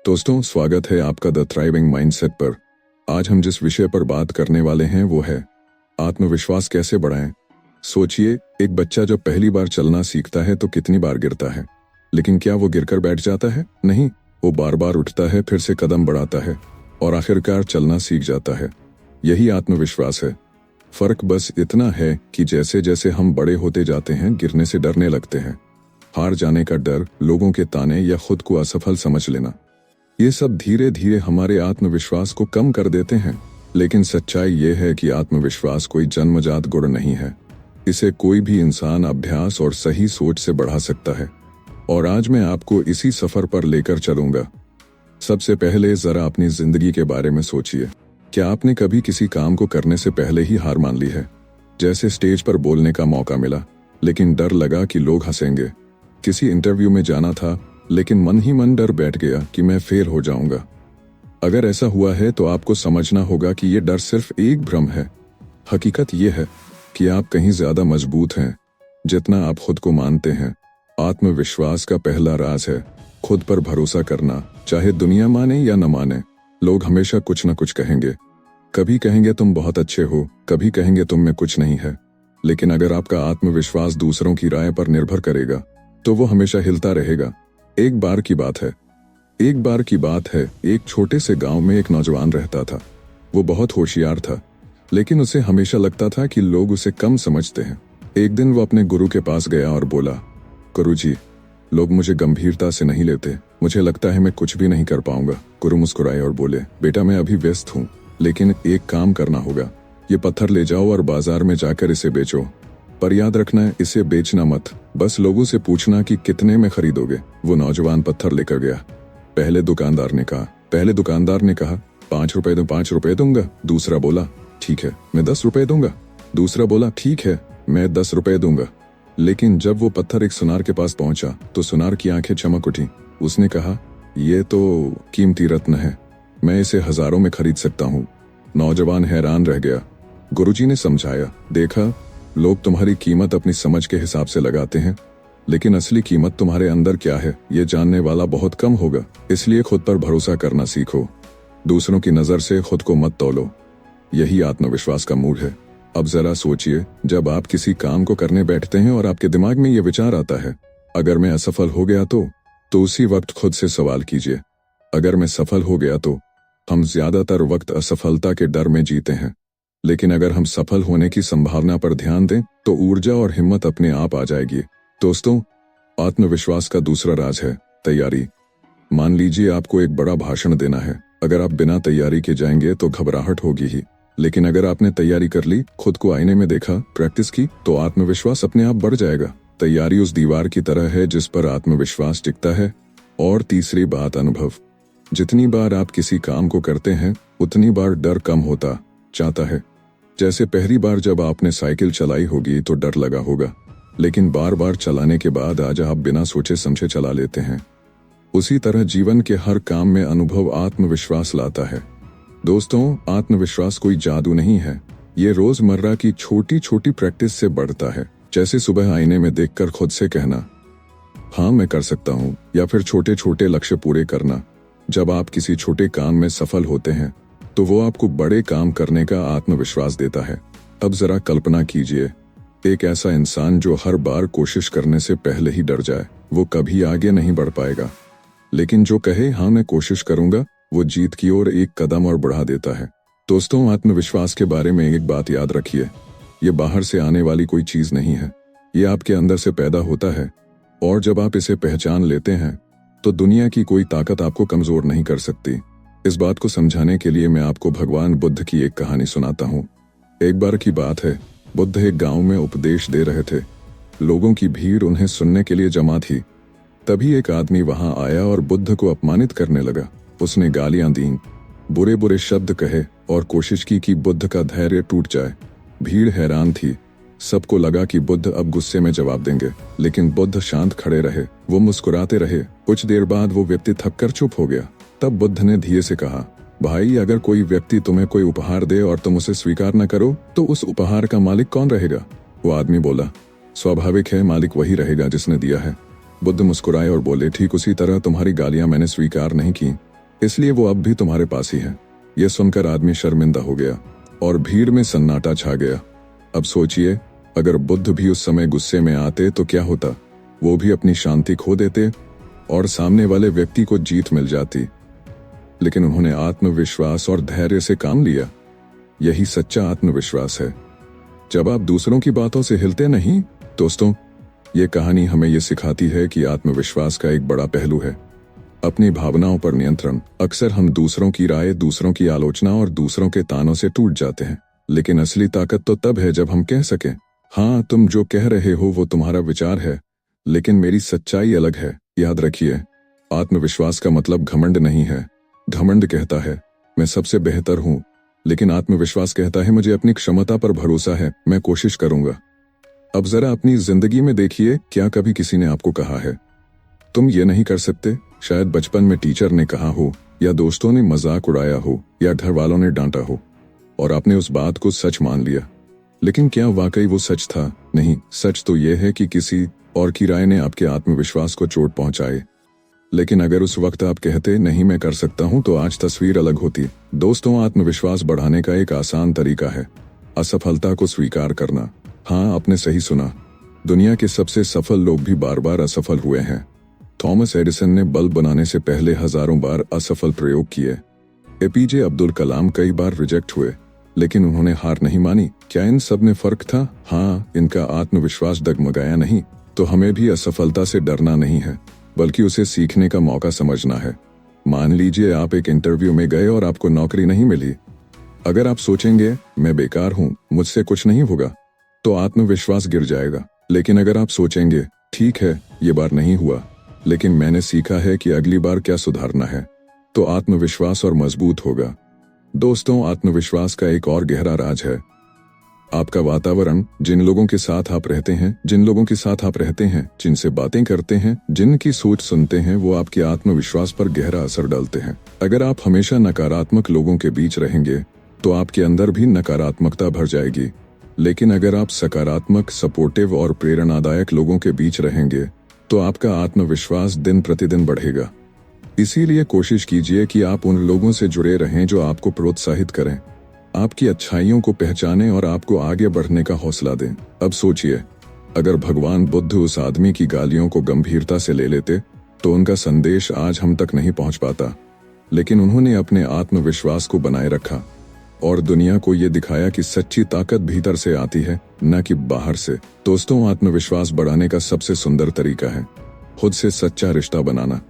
दोस्तों, स्वागत है आपका द थ्राइविंग माइंडसेट पर। आज हम जिस विषय पर बात करने वाले हैं वो है आत्मविश्वास कैसे बढ़ाएं। सोचिए, एक बच्चा जब पहली बार चलना सीखता है तो कितनी बार गिरता है, लेकिन क्या वो गिरकर बैठ जाता है? नहीं, वो बार बार उठता है, फिर से कदम बढ़ाता है और आखिरकार चलना सीख जाता है। यही आत्मविश्वास है। फर्क बस इतना है कि जैसे जैसे हम बड़े होते जाते हैं, गिरने से डरने लगते हैं। हार जाने का डर, लोगों के ताने या खुद को असफल समझ लेना, ये सब धीरे धीरे हमारे आत्मविश्वास को कम कर देते हैं। लेकिन सच्चाई ये है कि आत्मविश्वास कोई जन्मजात गुण नहीं है। इसे कोई भी इंसान अभ्यास और सही सोच से बढ़ा सकता है, और आज मैं आपको इसी सफर पर लेकर चलूंगा। सबसे पहले जरा अपनी जिंदगी के बारे में सोचिए। क्या आपने कभी किसी काम को करने से पहले ही हार मान ली है? जैसे स्टेज पर बोलने का मौका मिला, लेकिन डर लगा कि लोग हंसेंगे। किसी इंटरव्यू में जाना था, लेकिन मन ही मन डर बैठ गया कि मैं फेल हो जाऊंगा। अगर ऐसा हुआ है तो आपको समझना होगा कि यह डर सिर्फ एक भ्रम है। हकीकत यह है कि आप कहीं ज्यादा मजबूत हैं जितना आप खुद को मानते हैं। आत्मविश्वास का पहला राज है खुद पर भरोसा करना। चाहे दुनिया माने या न माने, लोग हमेशा कुछ न कुछ कहेंगे। कभी कहेंगे तुम बहुत अच्छे हो, कभी कहेंगे तुम में कुछ नहीं है। लेकिन अगर आपका आत्मविश्वास दूसरों की राय पर निर्भर करेगा तो वो हमेशा हिलता रहेगा। एक बार की बात है, एक छोटे से गांव में एक नौजवान रहता था। वो बहुत होशियार था, लेकिन उसे हमेशा लगता था कि लोग उसे कम समझते हैं। एक दिन वो अपने गुरु के पास गया और बोला, गुरुजी, लोग मुझे गंभीरता से नहीं लेते, मुझे लगता है मैं कुछ भी नहीं कर पाऊंगा। गुरु मुस्कुराए और बोले, बेटा, मैं अभी व्यस्त हूँ, लेकिन एक काम करना होगा। ये पत्थर ले जाओ और बाजार में जाकर इसे बेचो, पर याद रखना, इसे बेचना मत। बस लोगों से पूछना कि कितने में खरीदोगे। वो नौजवान पत्थर लेकर गया। पहले दुकानदार ने कहा 5 रुपए दो, 5 रुपए दूंगा। दूसरा बोला, ठीक है, मैं 10 रुपए दूंगा। दूसरा बोला, ठीक है, मैं 10 रुपए दूंगा। लेकिन जब वो पत्थर एक सुनार के पास पहुंचा तो सुनार की आंखें चमक उठी। उसने कहा, ये तो कीमती रत्न है, मैं इसे हजारों में खरीद सकता हूँ। नौजवान हैरान रह गया। गुरुजी ने समझाया, देखा, लोग तुम्हारी कीमत अपनी समझ के हिसाब से लगाते हैं, लेकिन असली कीमत तुम्हारे अंदर क्या है ये जानने वाला बहुत कम होगा। इसलिए खुद पर भरोसा करना सीखो, दूसरों की नजर से खुद को मत तौलो। यही आत्मविश्वास का मूल है। अब जरा सोचिए, जब आप किसी काम को करने बैठते हैं और आपके दिमाग में ये विचार आता है, अगर मैं असफल हो गया तो उसी वक्त खुद से सवाल कीजिए, अगर मैं सफल हो गया तो। हम ज्यादातर वक्त असफलता के डर में जीते हैं, लेकिन अगर हम सफल होने की संभावना पर ध्यान दें तो ऊर्जा और हिम्मत अपने आप आ जाएगी। दोस्तों, आत्मविश्वास का दूसरा राज है तैयारी। मान लीजिए आपको एक बड़ा भाषण देना है। अगर आप बिना तैयारी के जाएंगे तो घबराहट होगी ही, लेकिन अगर आपने तैयारी कर ली, खुद को आईने में देखा, प्रैक्टिस की, तो आत्मविश्वास अपने आप बढ़ जाएगा। तैयारी उस दीवार की तरह है जिस पर आत्मविश्वास टिकता है। और तीसरी बात, अनुभव। जितनी बार आप किसी काम को करते हैं, उतनी बार डर कम होता जाता है। जैसे पहली बार जब आपने साइकिल चलाई होगी तो डर लगा होगा, लेकिन बार बार चलाने के बाद आज आप बिना सोचे समझे चला लेते हैं। उसी तरह जीवन के हर काम में अनुभव आत्मविश्वास लाता है। दोस्तों, आत्मविश्वास कोई जादू नहीं है, ये रोजमर्रा की छोटी छोटी प्रैक्टिस से बढ़ता है। जैसे सुबह आईने में देखकर खुद से कहना, हाँ मैं कर सकता हूँ, या फिर छोटे छोटे लक्ष्य पूरे करना। जब आप किसी छोटे काम में सफल होते हैं तो वो आपको बड़े काम करने का आत्मविश्वास देता है। अब जरा कल्पना कीजिए, एक ऐसा इंसान जो हर बार कोशिश करने से पहले ही डर जाए, वो कभी आगे नहीं बढ़ पाएगा। लेकिन जो कहे, हाँ मैं कोशिश करूंगा, वो जीत की ओर एक कदम और बढ़ा देता है। दोस्तों, आत्मविश्वास के बारे में एक बात याद रखिए, ये बाहर से आने वाली कोई चीज नहीं है, ये आपके अंदर से पैदा होता है। और जब आप इसे पहचान लेते हैं तो दुनिया की कोई ताकत आपको कमजोर नहीं कर सकती। इस बात को समझाने के लिए मैं आपको भगवान बुद्ध की एक कहानी सुनाता हूँ। एक बार की बात है, बुद्ध एक गांव में उपदेश दे रहे थे। लोगों की भीड़ उन्हें सुनने के लिए जमा थी। तभी एक आदमी वहां आया और बुद्ध को अपमानित करने लगा। उसने गालियां दीं, बुरे बुरे शब्द कहे और कोशिश की कि बुद्ध का धैर्य टूट जाए। भीड़ हैरान थी, सबको लगा कि बुद्ध अब गुस्से में जवाब देंगे, लेकिन बुद्ध शांत खड़े रहे। वो मुस्कुराते रहे। कुछ देर बाद वो व्यक्ति थककर चुप हो गया। तब बुद्ध ने धीरे से कहा, भाई, अगर कोई व्यक्ति तुम्हें कोई उपहार दे और तुम उसे स्वीकार न करो तो उस उपहार का मालिक कौन रहेगा? वो आदमी बोला, स्वाभाविक है, मालिक वही रहेगा जिसने दिया है। बुद्ध मुस्कुराए और बोले, ठीक उसी तरह तुम्हारी गालियां मैंने स्वीकार नहीं की, इसलिए वो अब भी तुम्हारे पास ही है। यह सुनकर आदमी शर्मिंदा हो गया और भीड़ में सन्नाटा छा गया। अब सोचिए, अगर बुद्ध भी उस समय गुस्से में आते तो क्या होता? वो भी अपनी शांति खो देते और सामने वाले व्यक्ति को जीत मिल जाती। लेकिन उन्होंने आत्मविश्वास और धैर्य से काम लिया। यही सच्चा आत्मविश्वास है, जब आप दूसरों की बातों से हिलते नहीं। दोस्तों, ये कहानी हमें ये सिखाती है कि आत्मविश्वास का एक बड़ा पहलू है अपनी भावनाओं पर नियंत्रण। अक्सर हम दूसरों की राय, दूसरों की आलोचना और दूसरों के तानों से टूट जाते हैं, लेकिन असली ताकत तो तब है जब हम कह सकें, हाँ, तुम जो कह रहे हो वो तुम्हारा विचार है, लेकिन मेरी सच्चाई अलग है। याद रखिए, आत्मविश्वास का मतलब घमंड नहीं है। घमंड कहता है मैं सबसे बेहतर हूँ, लेकिन आत्मविश्वास कहता है मुझे अपनी क्षमता पर भरोसा है, मैं कोशिश करूंगा। अब जरा अपनी जिंदगी में देखिए, क्या कभी किसी ने आपको कहा है तुम ये नहीं कर सकते? शायद बचपन में टीचर ने कहा हो, या दोस्तों ने मजाक उड़ाया हो, या घर वालों ने डांटा हो, और आपने उस बात को सच मान लिया। लेकिन क्या वाकई वो सच था? नहीं, सच तो यह है कि किसी और की राय ने आपके आत्मविश्वास को चोट पहुंचाए। लेकिन अगर उस वक्त आप कहते नहीं मैं कर सकता हूं, तो आज तस्वीर अलग होती। दोस्तों, आत्मविश्वास बढ़ाने का एक आसान तरीका है असफलता को स्वीकार करना। हाँ, आपने सही सुना, दुनिया के सबसे सफल लोग भी बार बार असफल हुए हैं। थॉमस एडिसन ने बल्ब बनाने से पहले हजारों बार असफल प्रयोग किए। एपीजे अब्दुल कलाम कई बार रिजेक्ट हुए, लेकिन उन्होंने हार नहीं मानी। क्या इन सब में फर्क था? हाँ, इनका आत्मविश्वास डगमगाया नहीं। तो हमें भी असफलता से डरना नहीं है, बल्कि उसे सीखने का मौका समझना है। मान लीजिए आप एक इंटरव्यू में गए और आपको नौकरी नहीं मिली। अगर आप सोचेंगे मैं बेकार हूँ, मुझसे कुछ नहीं होगा, तो आत्मविश्वास गिर जाएगा। लेकिन अगर आप सोचेंगे ठीक है, ये बार नहीं हुआ, लेकिन मैंने सीखा है कि अगली बार क्या सुधारना है, तो आत्मविश्वास और मजबूत होगा। दोस्तों, आत्मविश्वास का एक और गहरा राज है आपका वातावरण। जिन लोगों के साथ आप रहते हैं, जिनसे बातें करते हैं, जिनकी सोच सुनते हैं, वो आपके आत्मविश्वास पर गहरा असर डालते हैं। अगर आप हमेशा नकारात्मक लोगों के बीच रहेंगे, तो आपके अंदर भी नकारात्मकता भर जाएगी। लेकिन अगर आप सकारात्मक, सपोर्टिव और प्रेरणादायक लोगों के बीच रहेंगे, तो आपका आत्मविश्वास दिन प्रतिदिन बढ़ेगा। इसीलिए कोशिश कीजिए कि आप उन लोगों से जुड़े रहें जो आपको प्रोत्साहित करें, आपकी अच्छाइयों को पहचानें और आपको आगे बढ़ने का हौसला दें। अब सोचिए, अगर भगवान बुद्ध उस आदमी की गालियों को गंभीरता से ले लेते, तो उनका संदेश आज हम तक नहीं पहुंच पाता। लेकिन उन्होंने अपने आत्मविश्वास को बनाए रखा और दुनिया को ये दिखाया कि सच्ची ताकत भीतर से आती है, न कि बाहर से। दोस्तों, आत्मविश्वास बढ़ाने का सबसे सुंदर तरीका है खुद से सच्चा रिश्ता बनाना।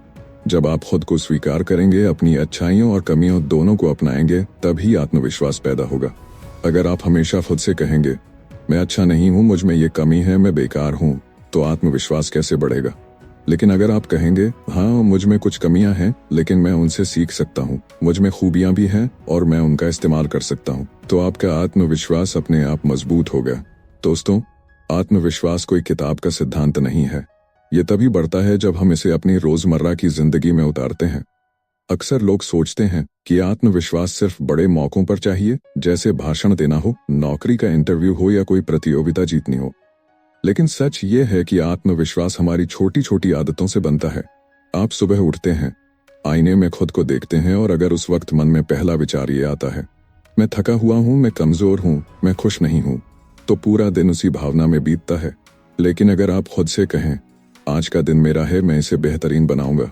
जब आप खुद को स्वीकार करेंगे, अपनी अच्छाइयों और कमियों दोनों को अपनाएंगे, तभी आत्मविश्वास पैदा होगा। अगर आप हमेशा खुद से कहेंगे मैं अच्छा नहीं हूँ, मुझ में ये कमी है, मैं बेकार हूँ, तो आत्मविश्वास कैसे बढ़ेगा? लेकिन अगर आप कहेंगे हाँ, मुझ में कुछ कमियां हैं, लेकिन मैं उनसे सीख सकता हूँ, मुझ में खूबियां भी हैं और मैं उनका इस्तेमाल कर सकता हूँ, तो आपका आत्मविश्वास अपने आप मजबूत होगा। दोस्तों, आत्मविश्वास कोई किताब का सिद्धांत नहीं है। ये तभी बढ़ता है जब हम इसे अपनी रोजमर्रा की जिंदगी में उतारते हैं। अक्सर लोग सोचते हैं कि आत्मविश्वास सिर्फ बड़े मौकों पर चाहिए, जैसे भाषण देना हो, नौकरी का इंटरव्यू हो या कोई प्रतियोगिता जीतनी हो। लेकिन सच ये है कि आत्मविश्वास हमारी छोटी छोटी आदतों से बनता है। आप सुबह उठते हैं, आईने में खुद को देखते हैं, और अगर उस वक्त मन में पहला विचार ये आता है मैं थका हुआ हूँ, मैं कमजोर हूँ, मैं खुश नहीं हूँ, तो पूरा दिन उसी भावना में बीतता है। लेकिन अगर आप खुद से कहें आज का दिन मेरा है, मैं इसे बेहतरीन बनाऊंगा,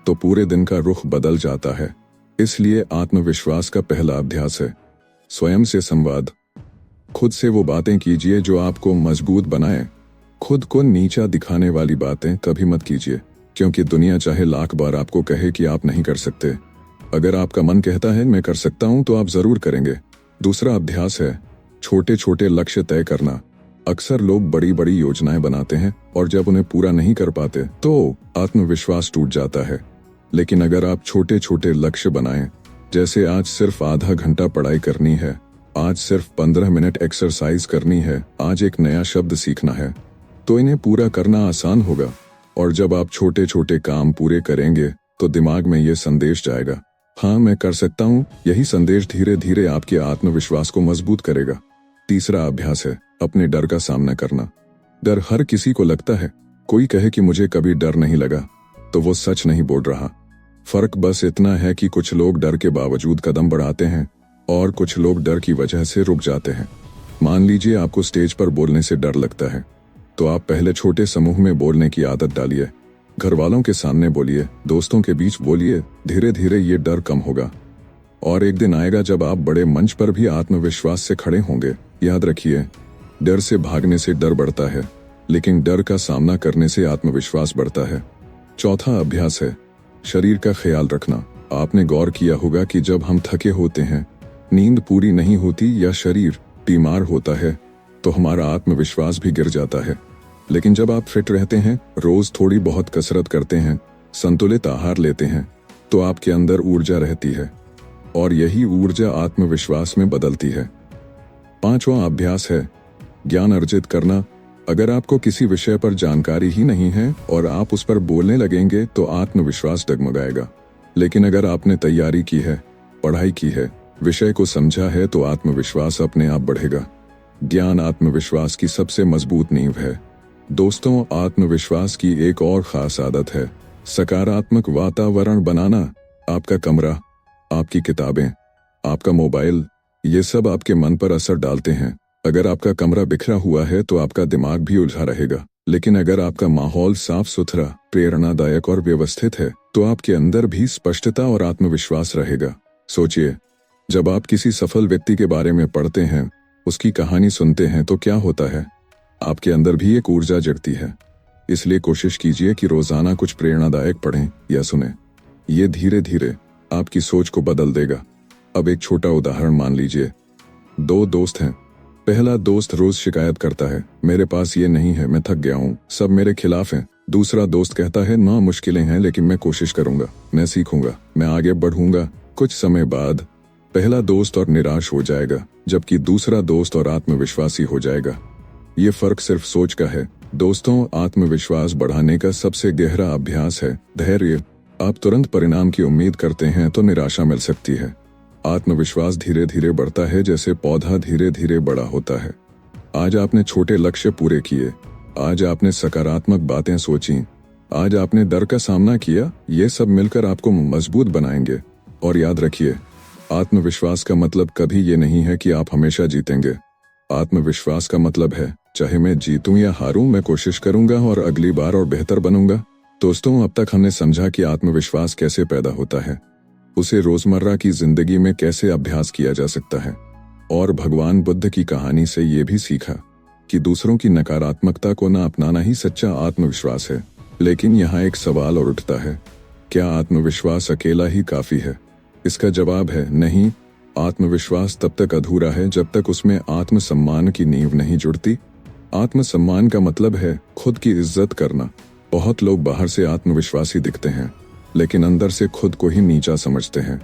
तो पूरे दिन का रुख बदल जाता है। इसलिए आत्मविश्वास का पहला अभ्यास है स्वयं से संवाद। खुद से वो बातें कीजिए जो आपको मजबूत बनाएं। खुद को नीचा दिखाने वाली बातें कभी मत कीजिए, क्योंकि दुनिया चाहे लाख बार आपको कहे कि आप नहीं कर सकते, अगर आपका मन कहता है मैं कर सकता हूं, तो आप जरूर करेंगे। दूसरा अभ्यास है छोटे छोटे लक्ष्य तय करना। अक्सर लोग बड़ी बड़ी योजनाएं बनाते हैं और जब उन्हें पूरा नहीं कर पाते तो आत्मविश्वास टूट जाता है। लेकिन अगर आप छोटे छोटे लक्ष्य बनाएं, जैसे आज सिर्फ आधा घंटा पढ़ाई करनी है, आज सिर्फ 15 मिनट एक्सरसाइज करनी है, आज एक नया शब्द सीखना है, तो इन्हें पूरा करना आसान होगा। और जब आप छोटे छोटे काम पूरे करेंगे, तो दिमाग में ये संदेश जाएगा हाँ, मैं कर सकता हूँ। यही संदेश धीरे धीरे आपके आत्मविश्वास को मजबूत करेगा। तीसरा अभ्यास है अपने डर का सामना करना। डर हर किसी को लगता है। कोई कहे कि मुझे कभी डर नहीं लगा, तो वो सच नहीं बोल रहा। फर्क बस इतना है कि कुछ लोग डर के बावजूद कदम बढ़ाते हैं और कुछ लोग डर की वजह से रुक जाते हैं। मान लीजिए आपको स्टेज पर बोलने से डर लगता है, तो आप पहले छोटे समूह में बोलने की आदत डालिए। घर वालों के सामने बोलिए, दोस्तों के बीच बोलिए, धीरे धीरे ये डर कम होगा और एक दिन आएगा जब आप बड़े मंच पर भी आत्मविश्वास से खड़े होंगे। याद रखिए, डर से भागने से डर बढ़ता है, लेकिन डर का सामना करने से आत्मविश्वास बढ़ता है। चौथा अभ्यास है शरीर का ख्याल रखना। आपने गौर किया होगा कि जब हम थके होते हैं, नींद पूरी नहीं होती या शरीर बीमार होता है, तो हमारा आत्मविश्वास भी गिर जाता है। लेकिन जब आप फिट रहते हैं, रोज थोड़ी बहुत कसरत करते हैं, संतुलित आहार लेते हैं, तो आपके अंदर ऊर्जा रहती है और यही ऊर्जा आत्मविश्वास में बदलती है। पांचवा अभ्यास है ज्ञान अर्जित करना। अगर आपको किसी विषय पर जानकारी ही नहीं है और आप उस पर बोलने लगेंगे तो आत्मविश्वास डगमगाएगा। लेकिन अगर आपने तैयारी की है, पढ़ाई की है, विषय को समझा है, तो आत्मविश्वास अपने आप बढ़ेगा। ज्ञान आत्मविश्वास की सबसे मजबूत नींव है। दोस्तों, आत्मविश्वास की एक और खास आदत है सकारात्मक वातावरण बनाना। आपका कमरा, आपकी किताबें, आपका मोबाइल, ये सब आपके मन पर असर डालते हैं। अगर आपका कमरा बिखरा हुआ है तो आपका दिमाग भी उलझा रहेगा, लेकिन अगर आपका माहौल साफ सुथरा, प्रेरणादायक और व्यवस्थित है, तो आपके अंदर भी स्पष्टता और आत्मविश्वास रहेगा। सोचिए, जब आप किसी सफल व्यक्ति के बारे में पढ़ते हैं, उसकी कहानी सुनते हैं, तो क्या होता है? आपके अंदर भी एक ऊर्जा जगती है। इसलिए कोशिश कीजिए कि रोजाना कुछ प्रेरणादायक पढ़ें या सुनें। ये धीरे धीरे आपकी सोच को बदल देगा। अब एक छोटा उदाहरण मान लीजिए। दो दोस्त हैं। पहला दोस्त रोज शिकायत करता है, मेरे पास ये नहीं है, मैं थक गया हूँ, सब मेरे खिलाफ हैं। दूसरा दोस्त कहता है, ना मुश्किलें हैं, लेकिन मैं कोशिश करूंगा, मैं सीखूंगा, मैं आगे बढ़ूंगा। कुछ समय बाद पहला दोस्त और निराश हो जाएगा, जबकि दूसरा दोस्त और आत्मविश्वासी हो जाएगा। ये फर्क सिर्फ सोच का है। दोस्तों, आत्मविश्वास बढ़ाने का सबसे गहरा अभ्यास है धैर्य। आप तुरंत परिणाम की उम्मीद करते हैं तो निराशा मिल सकती है। आत्मविश्वास धीरे धीरे बढ़ता है, जैसे पौधा धीरे धीरे बड़ा होता है। आज आपने छोटे लक्ष्य पूरे किए, आज आपने सकारात्मक बातें सोची, आज आपने डर का सामना किया, ये सब मिलकर आपको मजबूत बनाएंगे। और याद रखिए, आत्मविश्वास का मतलब कभी ये नहीं है कि आप हमेशा जीतेंगे। आत्मविश्वास का मतलब है, चाहे मैं जीतूं या हारूं, मैं कोशिश करूंगा और अगली बार और बेहतर बनूंगा। दोस्तों, अब तक हमने समझा कि आत्मविश्वास कैसे पैदा होता है, उसे रोजमर्रा की जिंदगी में कैसे अभ्यास किया जा सकता है, और भगवान बुद्ध की कहानी से ये भी सीखा कि दूसरों की नकारात्मकता को न अपनाना ही सच्चा आत्मविश्वास है। लेकिन यहाँ एक सवाल और उठता है, क्या आत्मविश्वास अकेला ही काफी है? इसका जवाब है नहीं। आत्मविश्वास तब तक अधूरा है जब तक उसमें आत्मसम्मान की नींव नहीं जुड़ती। आत्मसम्मान का मतलब है खुद की इज्जत करना। बहुत लोग बाहर से आत्मविश्वासी दिखते हैं, लेकिन अंदर से खुद को ही नीचा समझते हैं।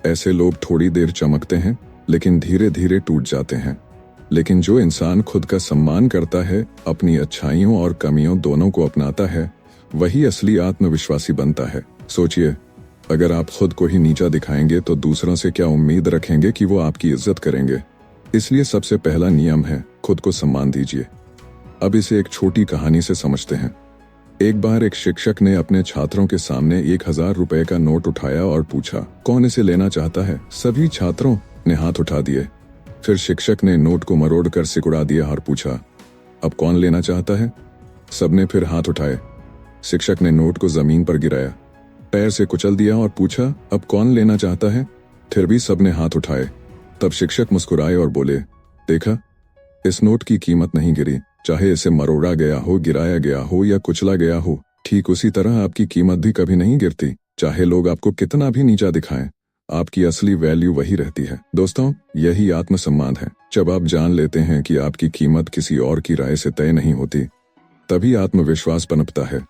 ऐसे लोग थोड़ी देर चमकते हैं, लेकिन धीरे धीरे टूट जाते हैं। लेकिन जो इंसान खुद का सम्मान करता है, अपनी अच्छाइयों और कमियों दोनों को अपनाता है, वही असली आत्मविश्वासी बनता है। सोचिए, अगर आप खुद को ही नीचा दिखाएंगे तो दूसरों से क्या उम्मीद रखेंगे कि वो आपकी इज्जत करेंगे? इसलिए सबसे पहला नियम है, खुद को सम्मान दीजिए। अब इसे एक छोटी कहानी से समझते हैं। एक बार एक शिक्षक ने अपने छात्रों के सामने 1000 रुपए का नोट उठाया और पूछा, कौन इसे लेना चाहता है? सभी छात्रों ने हाथ उठा दिए। फिर शिक्षक ने नोट को मरोड़ कर सिकुड़ा दिया और पूछा, अब कौन लेना चाहता है? सबने फिर हाथ उठाए। शिक्षक ने नोट को जमीन पर गिराया, पैर से कुचल दिया और पूछा, अब कौन लेना चाहता है? फिर भी सबने हाथ उठाए। तब शिक्षक मुस्कुराए और बोले, देखा, इस नोट की कीमत नहीं गिरी, चाहे इसे मरोड़ा गया हो, गिराया गया हो या कुचला गया हो। ठीक उसी तरह आपकी कीमत भी कभी नहीं गिरती, चाहे लोग आपको कितना भी नीचा दिखाएं। आपकी असली वैल्यू वही रहती है। दोस्तों, यही आत्मसम्मान है। जब आप जान लेते हैं कि आपकी कीमत किसी और की राय से तय नहीं होती, तभी आत्मविश्वास पनपता है।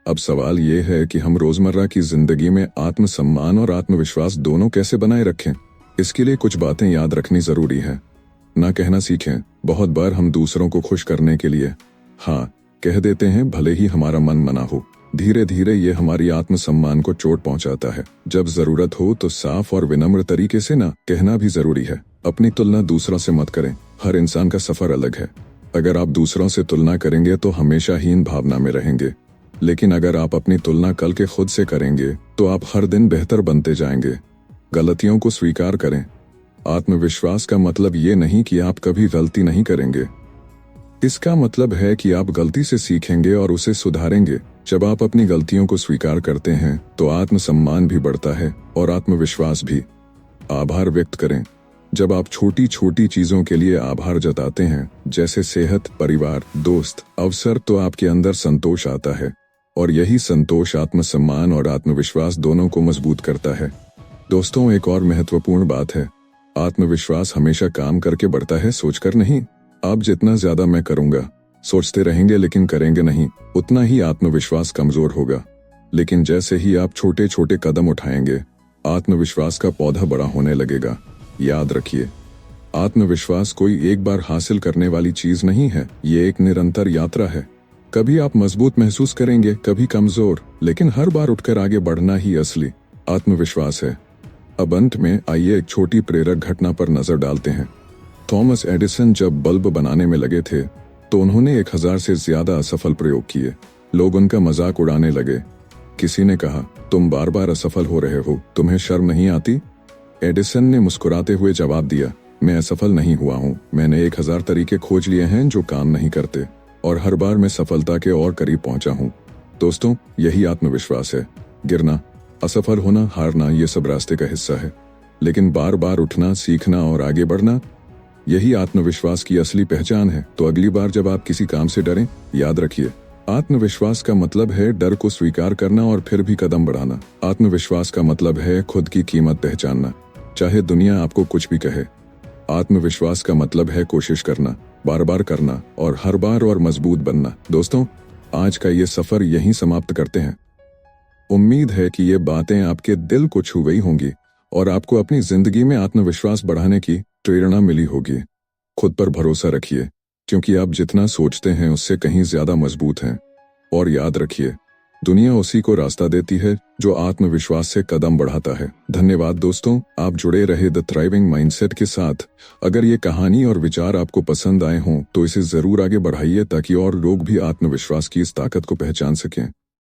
अब सवाल ये है कि हम रोजमर्रा की जिंदगी में आत्मसम्मान और आत्मविश्वास दोनों कैसे बनाए रखें। इसके लिए कुछ बातें याद रखनी जरूरी है। ना कहना सीखें। बहुत बार हम दूसरों को खुश करने के लिए हाँ कह देते हैं, भले ही हमारा मन मना हो। धीरे धीरे ये हमारी आत्मसम्मान को चोट पहुंचाता है। जब जरूरत हो तो साफ और विनम्र तरीके से ना कहना भी जरूरी है। अपनी तुलना दूसरों से मत करें। हर इंसान का सफर अलग है। अगर आप दूसरों से तुलना करेंगे तो हमेशा हीन भावना में रहेंगे। लेकिन अगर आप अपनी तुलना कल के खुद से करेंगे तो आप हर दिन बेहतर बनते जाएंगे। गलतियों को स्वीकार करें। आत्मविश्वास का मतलब ये नहीं कि आप कभी गलती नहीं करेंगे। इसका मतलब है कि आप गलती से सीखेंगे और उसे सुधारेंगे। जब आप अपनी गलतियों को स्वीकार करते हैं तो आत्मसम्मान भी बढ़ता है और आत्मविश्वास भी। आभार व्यक्त करें। जब आप छोटी छोटी चीजों के लिए आभार जताते हैं, जैसे सेहत, परिवार, दोस्त, अवसर, तो आपके अंदर संतोष आता है और यही संतोष आत्मसम्मान और आत्मविश्वास दोनों को मजबूत करता है। दोस्तों, एक और महत्वपूर्ण बात है, आत्मविश्वास हमेशा काम करके बढ़ता है, सोचकर नहीं। आप जितना ज्यादा मैं करूंगा सोचते रहेंगे लेकिन करेंगे नहीं, उतना ही आत्मविश्वास कमजोर होगा। लेकिन जैसे ही आप छोटे छोटे कदम उठाएंगे, आत्मविश्वास का पौधा बड़ा होने लगेगा। याद रखिए, आत्मविश्वास कोई एक बार हासिल करने वाली चीज नहीं है, ये एक निरंतर यात्रा है। कभी आप मजबूत महसूस करेंगे, कभी कमजोर, लेकिन हर बार उठकर आगे बढ़ना ही असली आत्मविश्वास है। अब अंत में आइए एक छोटी प्रेरक घटना पर नजर डालते हैं। थॉमस एडिसन जब बल्ब बनाने में लगे थे तो उन्होंने 1000 से ज्यादा असफल प्रयोग किए। लोग उनका मजाक उड़ाने लगे। किसी ने कहा, तुम बार बार असफल हो रहे हो, तुम्हें शर्म नहीं आती? एडिसन ने मुस्कुराते हुए जवाब दिया, मैं असफल नहीं हुआ हूँ, मैंने 1000 तरीके खोज लिए हैं जो काम नहीं करते और हर बार मैं सफलता के और करीब पहुंचा हूँ। दोस्तों, यही आत्मविश्वास है। गिरना, असफल होना, हारना, ये सब रास्ते का हिस्सा है, लेकिन बार बार उठना, सीखना और आगे बढ़ना, यही आत्मविश्वास की असली पहचान है। तो अगली बार जब आप किसी काम से डरें, याद रखिए, आत्मविश्वास का मतलब है डर को स्वीकार करना और फिर भी कदम बढ़ाना। आत्मविश्वास का मतलब है खुद की कीमत पहचानना, चाहे दुनिया आपको कुछ भी कहे। आत्मविश्वास का मतलब है कोशिश करना, बार बार करना और हर बार और मजबूत बनना। दोस्तों, आज का ये सफर यहीं समाप्त करते हैं। उम्मीद है कि ये बातें आपके दिल को छू गई होंगी और आपको अपनी जिंदगी में आत्मविश्वास बढ़ाने की प्रेरणा मिली होगी। खुद पर भरोसा रखिए, क्योंकि आप जितना सोचते हैं उससे कहीं ज्यादा मजबूत हैं। और याद रखिए, दुनिया उसी को रास्ता देती है जो आत्मविश्वास से कदम बढ़ाता है। धन्यवाद दोस्तों, आप जुड़े रहे द थ्राइविंग माइंडसेट के साथ। अगर ये कहानी और विचार आपको पसंद आए हों तो इसे जरूर आगे बढ़ाइए ताकि और लोग भी आत्मविश्वास की इस ताकत को पहचान सकें।